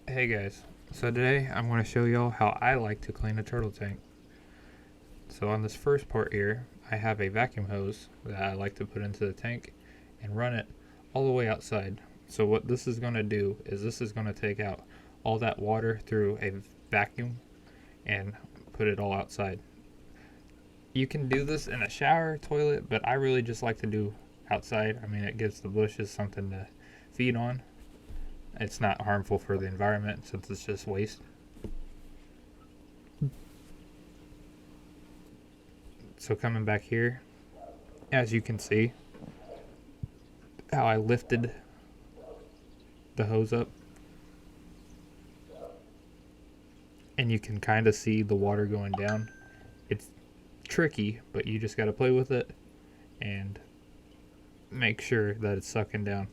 Hey guys, so today I'm going to show y'all how I like to clean a turtle tank. So on this first part here, I have a vacuum hose that I like to put into the tank and run it all the way outside. So what this is going to do is this is going to take out all that water through a vacuum and put it all outside. You can do this in a shower, toilet, but I really just like to do outside. I mean, it gives the bushes something to feed on. It's not harmful for the environment since it's just waste. So coming back here, as you can see how I lifted the hose up, and you can kind of see the water going down. It's tricky, but you just got to play with it and make sure that it's sucking down.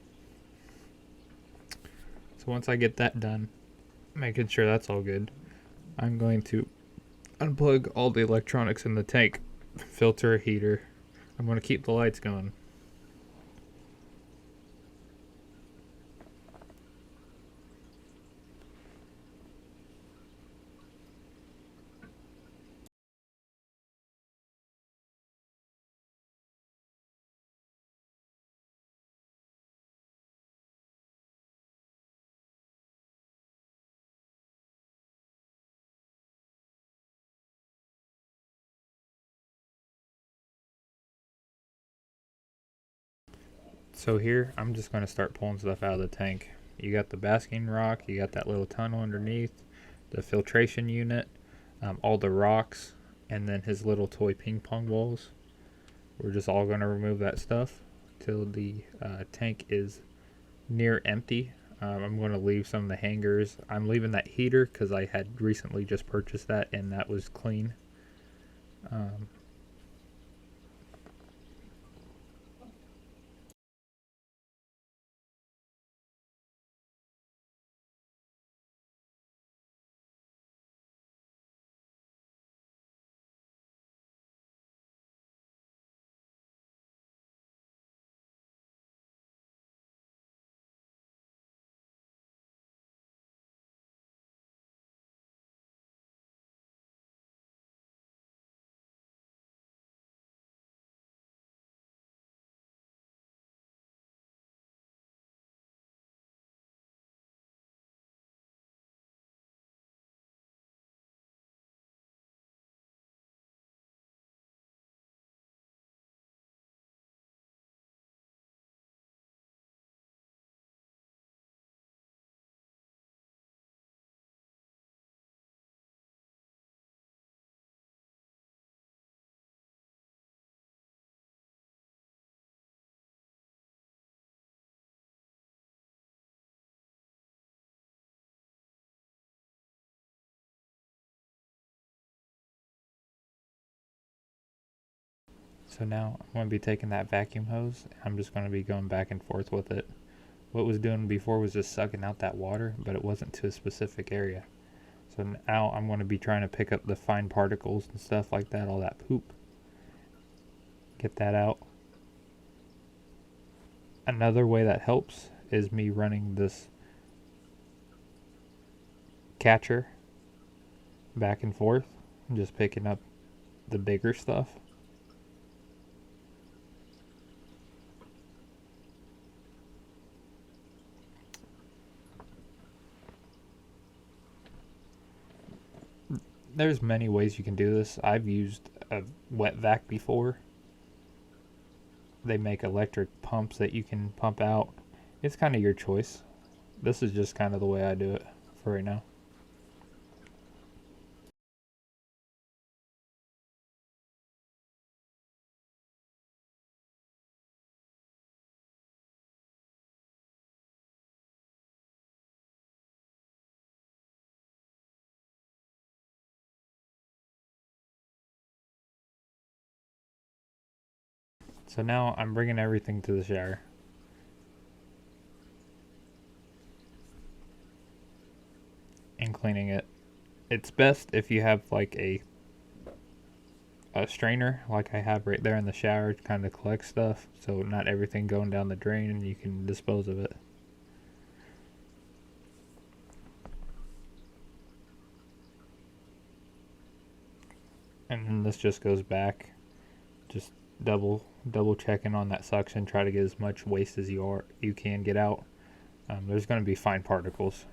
So once I get that done, making sure that's all good, I'm going to unplug all the electronics in the tank, filter, heater. I'm going to keep the lights going. So here, I'm just going to start pulling stuff out of the tank. You got the basking rock, you got that little tunnel underneath, the filtration unit, all the rocks, and then his little toy ping pong balls. We're just all going to remove that stuff till the tank is near empty. I'm going to leave some of the hangers. I'm leaving that heater because I had recently just purchased that and that was clean. So now I'm going to be taking that vacuum hose. I'm just going to be going back and forth with it. What it was doing before was just sucking out that water, but it wasn't to a specific area. So now I'm going to be trying to pick up the fine particles and stuff like that, all that poop. Get that out. Another way that helps is me running this catcher back and forth, and just picking up the bigger stuff. There's many ways you can do this. I've used a wet vac before. They make electric pumps that you can pump out. It's kind of your choice. This is just kind of the way I do it for right now. So now I'm bringing everything to the shower and cleaning it. It's best if you have like a strainer like I have right there in the shower to kind of collect stuff, so not everything going down the drain and you can dispose of it. And then this just goes back, just double checking on that suction, try to get as much waste as you can get out. There's going to be fine particles,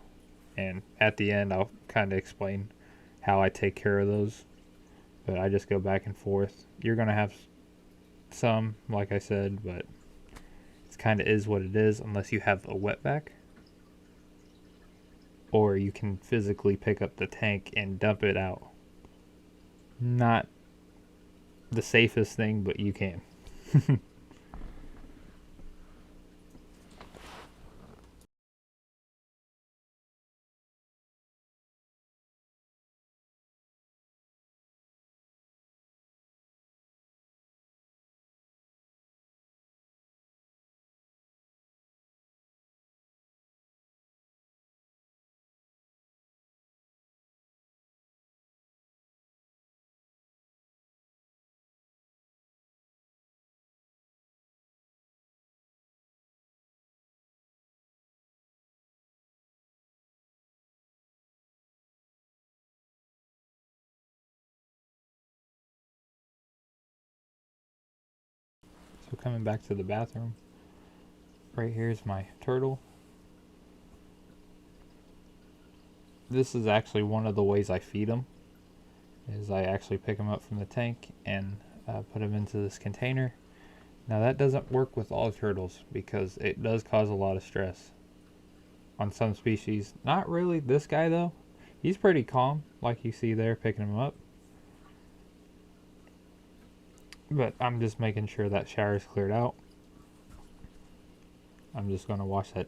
and at the end I'll kind of explain how I take care of those, but I just go back and forth. You're going to have some, like I said, but it kind of is what it is unless you have a wetback, or you can physically pick up the tank and dump it out. Not the safest thing, but you can. So coming back to the bathroom, right here is my turtle. This is actually one of the ways I feed them, is I actually pick them up from the tank and put them into this container. Now that doesn't work with all turtles because it does cause a lot of stress on some species. Not really this guy though. He's pretty calm, like you see there, picking him up. But I'm just making sure that shower is cleared out. I'm just going to wash that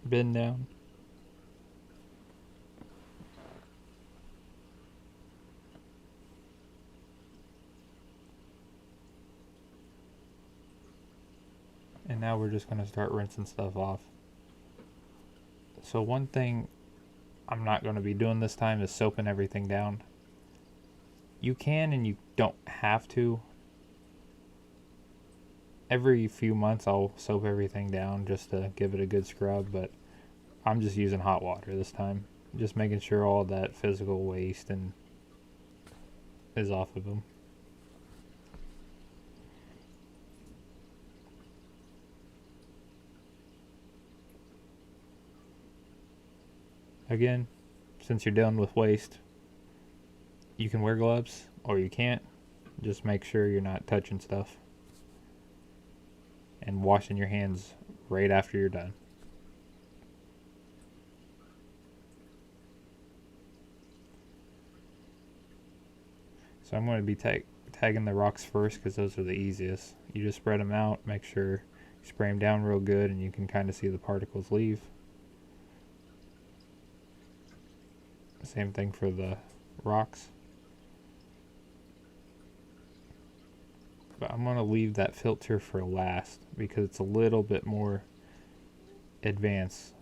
bin down. And now we're just going to start rinsing stuff off. So one thing I'm not going to be doing this time is soaping everything down. You can and you don't have to. Every few months I'll soap everything down just to give it a good scrub, but I'm just using hot water this time. Just making sure all that physical waste and is off of them. Again, since you're dealing with waste, you can wear gloves or you can't. Just make sure you're not touching stuff. And washing your hands right after you're done. So I'm going to be tagging the rocks first because those are the easiest. You just spread them out, make sure you spray them down real good, and you can kind of see the particles leave. Same thing for the rocks. But I'm going to leave that filter for last because it's a little bit more advanced.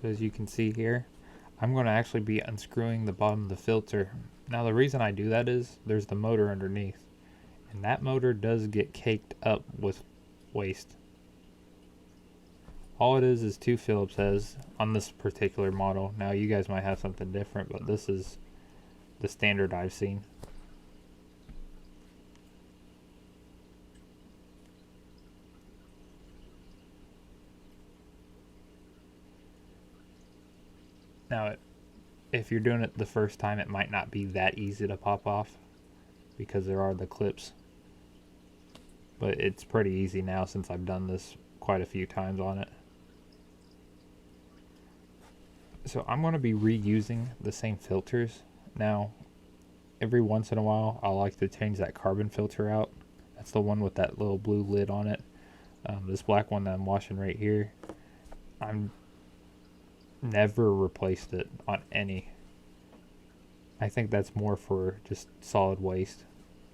So as you can see here, I'm going to actually be unscrewing the bottom of the filter. Now the reason I do that is there's the motor underneath, and that motor does get caked up with waste. All it is 2 Phillips heads on this particular model. Now you guys might have something different, but this is the standard I've seen. Now if you're doing it the first time, it might not be that easy to pop off because there are the clips. But it's pretty easy now since I've done this quite a few times on it. So I'm going to be reusing the same filters. Now, every once in a while I like to change that carbon filter out. That's the one with that little blue lid on it. This black one that I'm washing right here, I'm never replaced it on any. I think that's more for just solid waste,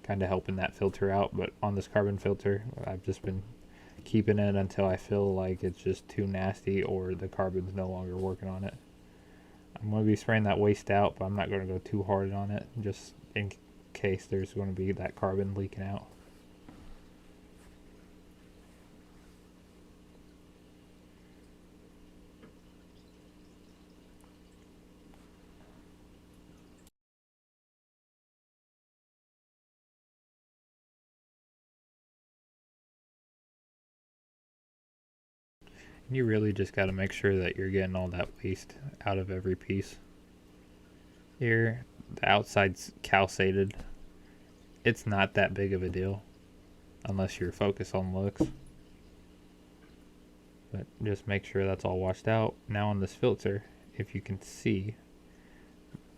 kind of helping that filter out. But on this carbon filter, I've just been keeping it until I feel like it's just too nasty or the carbon's no longer working on it. I'm going to be spraying that waste out, but I'm not going to go too hard on it, just in case there's going to be that carbon leaking out. You really just got to make sure that you're getting all that waste out of every piece. Here, the outside's calcated. It's not that big of a deal unless you're focused on looks. But just make sure that's all washed out. Now on this filter, if you can see,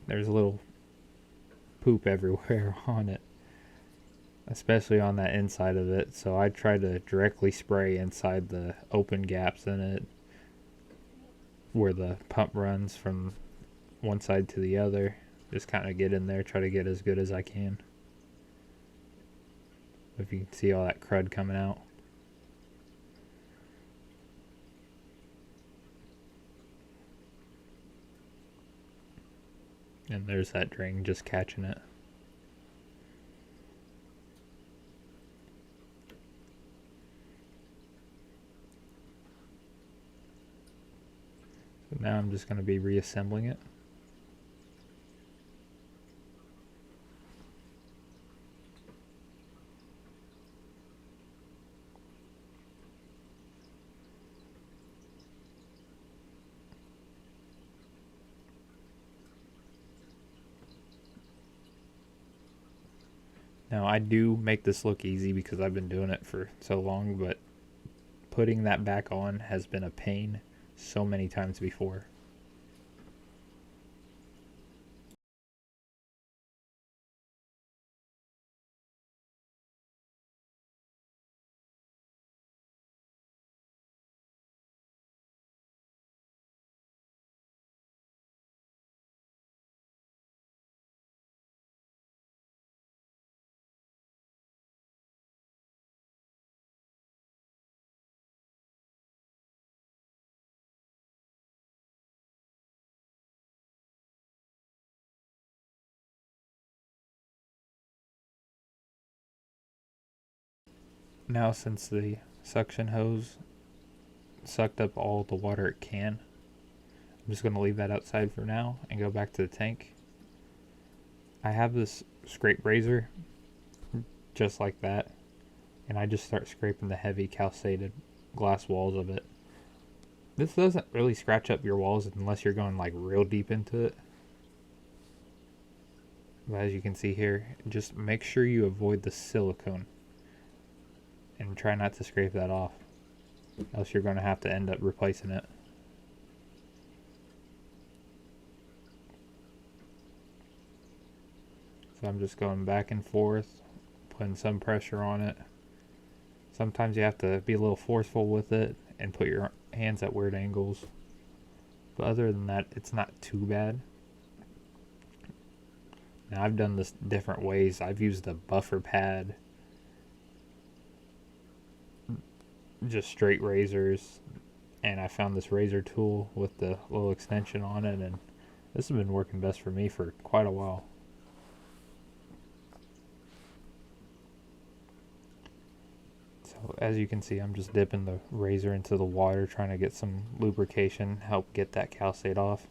there's a little poop everywhere on it, especially on that inside of it. So I try to directly spray inside the open gaps in it where the pump runs from one side to the other. Just kind of get in there, try to get as good as I can. If you can see all that crud coming out. And there's that drain just catching it. So now I'm just going to be reassembling it. Now I do make this look easy because I've been doing it for so long, but putting that back on has been a pain so many times before. Now since the suction hose sucked up all the water it can, I'm just going to leave that outside for now and go back to the tank. I have this scrape razor just like that, and I just start scraping the heavy calcated glass walls of it. This doesn't really scratch up your walls unless you're going like real deep into it. But as you can see here, just make sure you avoid the silicone and try not to scrape that off, else you're going to have to end up replacing it. So I'm just going back and forth, putting some pressure on it. Sometimes you have to be a little forceful with it and put your hands at weird angles. But other than that, it's not too bad. Now I've done this different ways. I've used a buffer pad, just straight razors, and I found this razor tool with the little extension on it, and this has been working best for me for quite a while. So as you can see, I'm just dipping the razor into the water, trying to get some lubrication, help get that calcite off.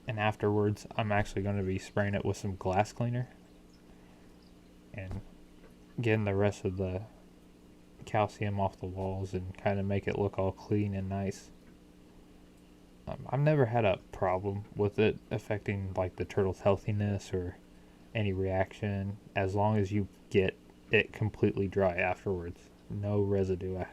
And afterwards, I'm actually going to be spraying it with some glass cleaner and getting the rest of the calcium off the walls and kind of make it look all clean and nice. I've never had a problem with it affecting like the turtle's healthiness or any reaction, as long as you get it completely dry afterwards. No residue.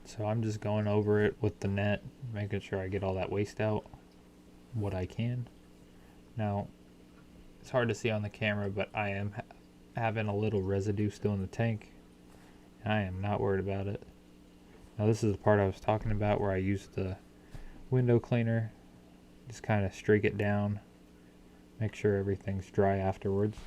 So I'm just going over it with the net, making sure I get all that waste out, what I can. Now, it's hard to see on the camera, but I am having a little residue still in the tank. And I am not worried about it. Now this is the part I was talking about where I used the window cleaner. Just kind of streak it down, make sure everything's dry afterwards.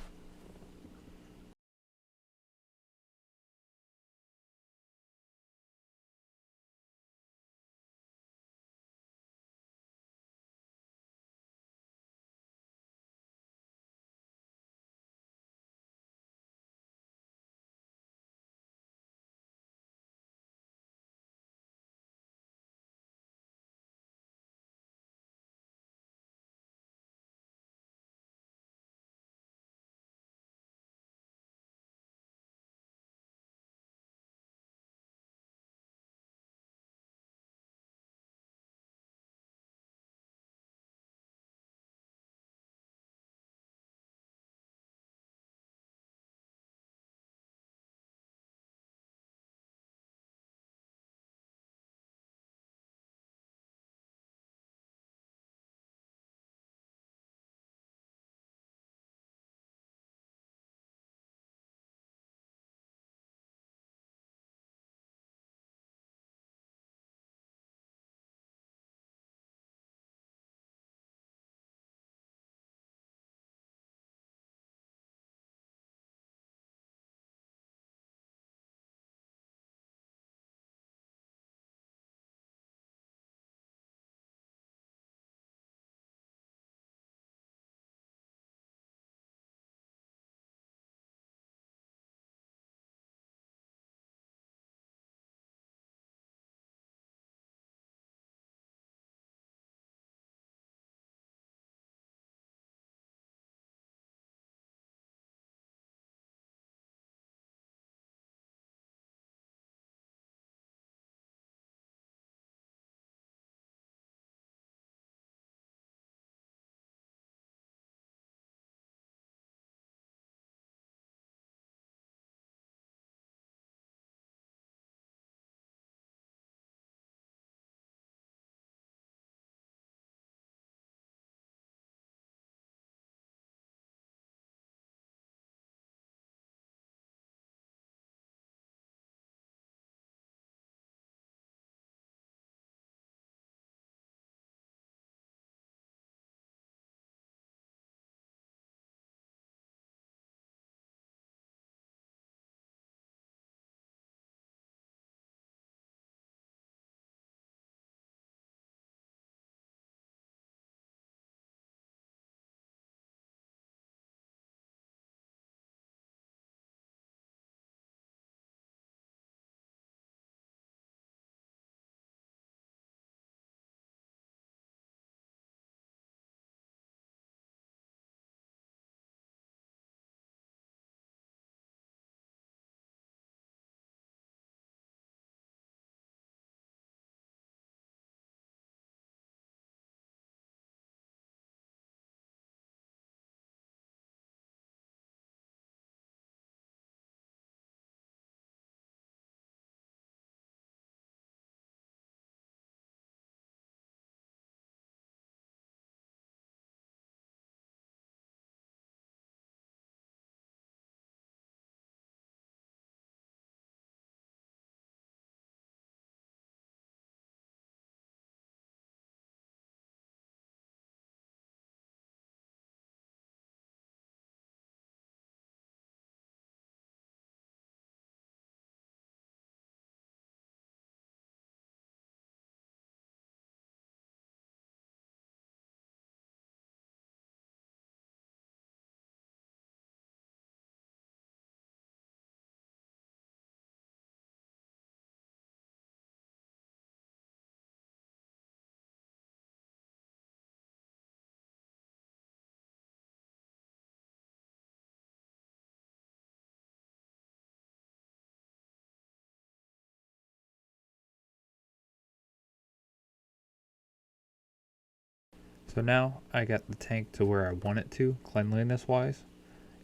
So now I got the tank to where I want it to, cleanliness wise,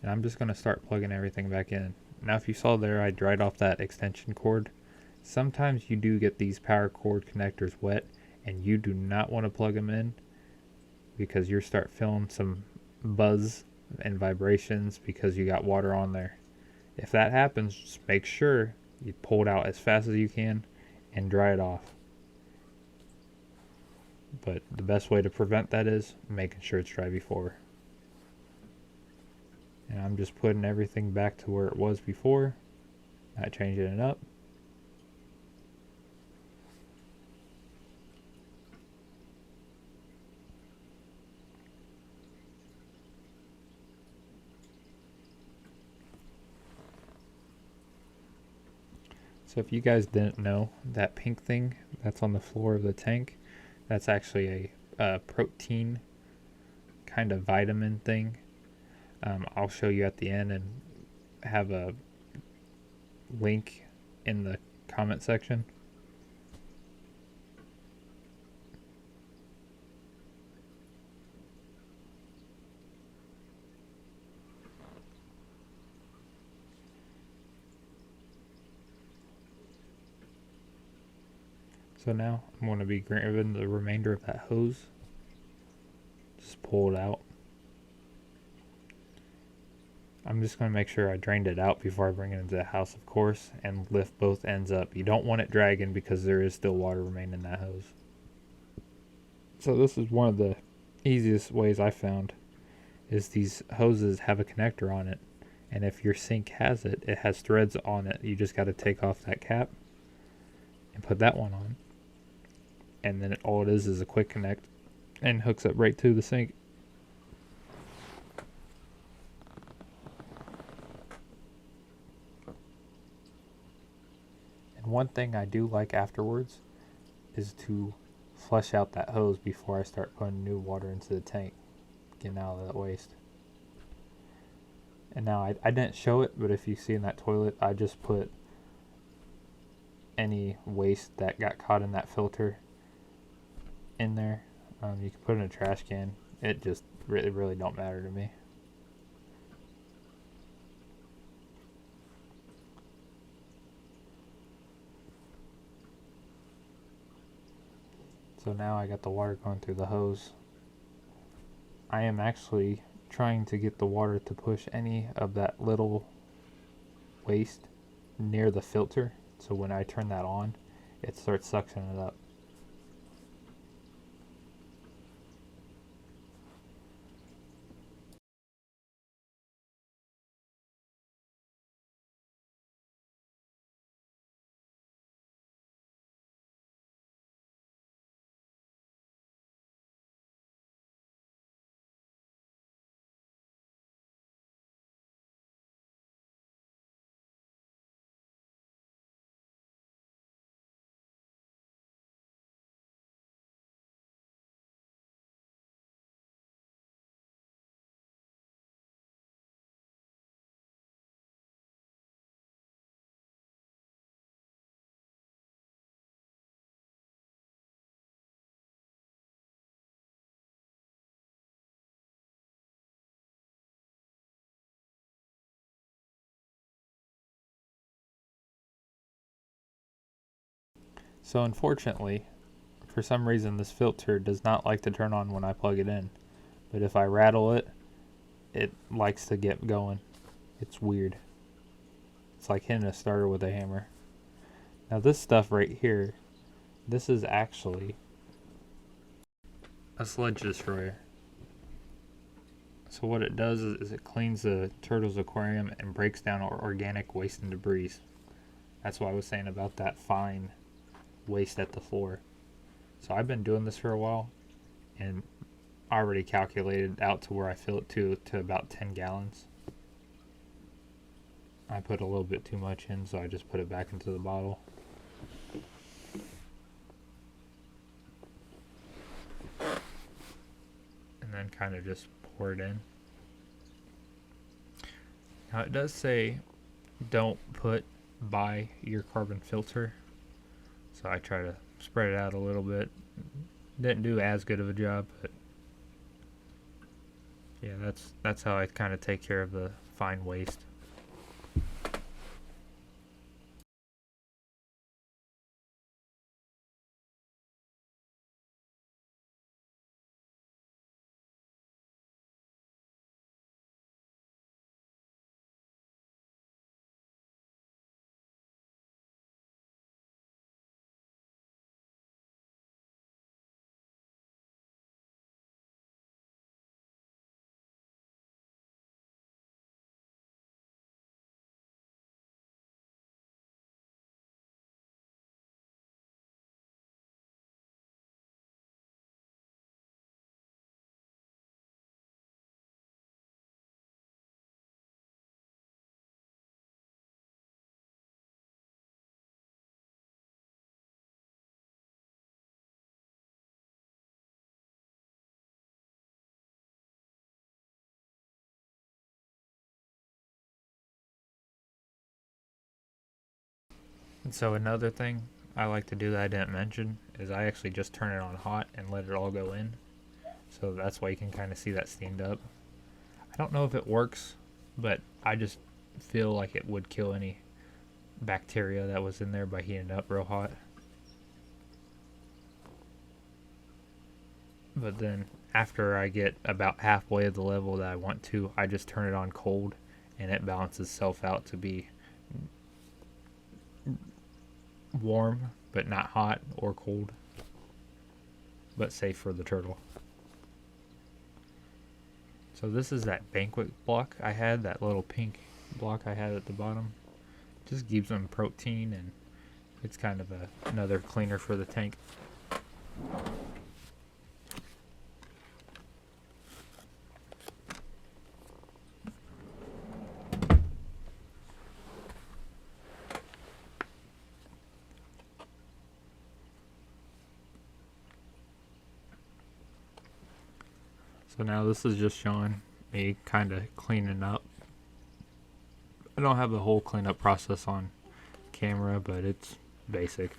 and I'm just going to start plugging everything back in. Now if you saw there, I dried off that extension cord Sometimes you do get these power cord connectors wet, and you do not want to plug them in because you start feeling some buzz and vibrations because you got water on there. If that happens, just make sure you pull it out as fast as you can and dry it off. But the best way to prevent that is making sure it's dry before. And I'm just putting everything back to where it was before, not changing it up. So if you guys didn't know, that pink thing that's on the floor of the tank, that's actually a protein kind of vitamin thing. I'll show you at the end and have a link in the comment section. So now I'm going to be grabbing the remainder of that hose. Just pull it out. I'm just going to make sure I drained it out before I bring it into the house, of course, and lift both ends up. You don't want it dragging because there is still water remaining in that hose. So this is one of the easiest ways I found, is these hoses have a connector on it. And if your sink has it, it has threads on it. You just got to take off that cap and put that one on. And then all it is a quick connect and hooks up right to the sink. And one thing I do like afterwards is to flush out that hose before I start putting new water into the tank, getting out of that waste. And now I didn't show it, but if you see in that toilet, I just put any waste that got caught in that filter in there. You can put it in a trash can. It just really don't matter to me. So now I got the water going through the hose. I am actually trying to get the water to push any of that little waste near the filter, so when I turn that on, it starts suctioning it up. So unfortunately, for some reason this filter does not like to turn on when I plug it in. But if I rattle it, it likes to get going. It's weird. It's like hitting a starter with a hammer. Now this stuff right here, this is actually a sludge destroyer. So what it does is it cleans the turtle's aquarium and breaks down organic waste and debris. That's what I was saying about that fine waste at the floor. So I've been doing this for a while and already calculated out to where I fill it to about 10 gallons. I put a little bit too much in, so I just put it back into the bottle. And then kind of just pour it in. Now it does say don't put by your carbon filter, so I try to spread it out a little bit. Didn't do as good of a job, but yeah, that's how I kind of take care of the fine waste. And so another thing I like to do that I didn't mention is I actually just turn it on hot and let it all go in. So that's why you can kind of see that steamed up. I don't know if it works, but I just feel like it would kill any bacteria that was in there by heating it up real hot. But then after I get about halfway of the level that I want to, I just turn it on cold and it balances itself out to be warm but not hot or cold, but safe for the turtle. So this is that Banquet block I had, that little pink block I had at the bottom. Just gives them protein, and it's kind of another cleaner for the tank. So now this is just showing me kind of cleaning up. I don't have the whole cleanup process on camera, but it's basic.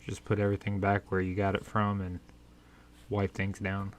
Just put everything back where you got it from and wipe things down.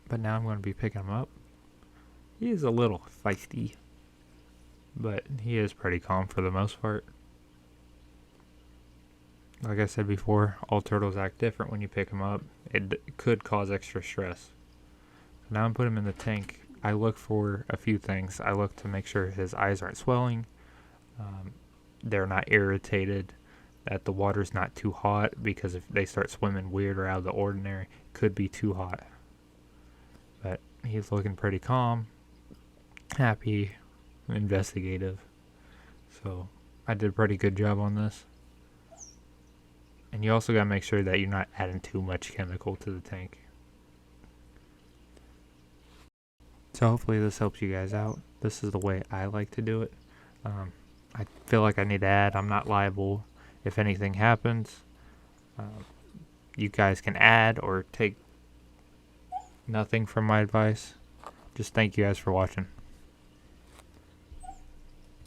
But now I'm going to be picking him up. He is a little feisty, but he is pretty calm for the most part. Like I said before, all turtles act different when you pick them up. It could cause extra stress. So now I'm putting him in the tank. I look for a few things. I look to make sure his eyes aren't swelling, they're not irritated, that the water's not too hot, because if they start swimming weird or out of the ordinary, it could be too hot. But he's looking pretty calm, happy, investigative. So I did a pretty good job on this. And you also got to make sure that you're not adding too much chemical to the tank. So hopefully this helps you guys out. This is the way I like to do it. I feel like I need to add, I'm not liable if anything happens. You guys can add or take nothing from my advice. Just thank you guys for watching.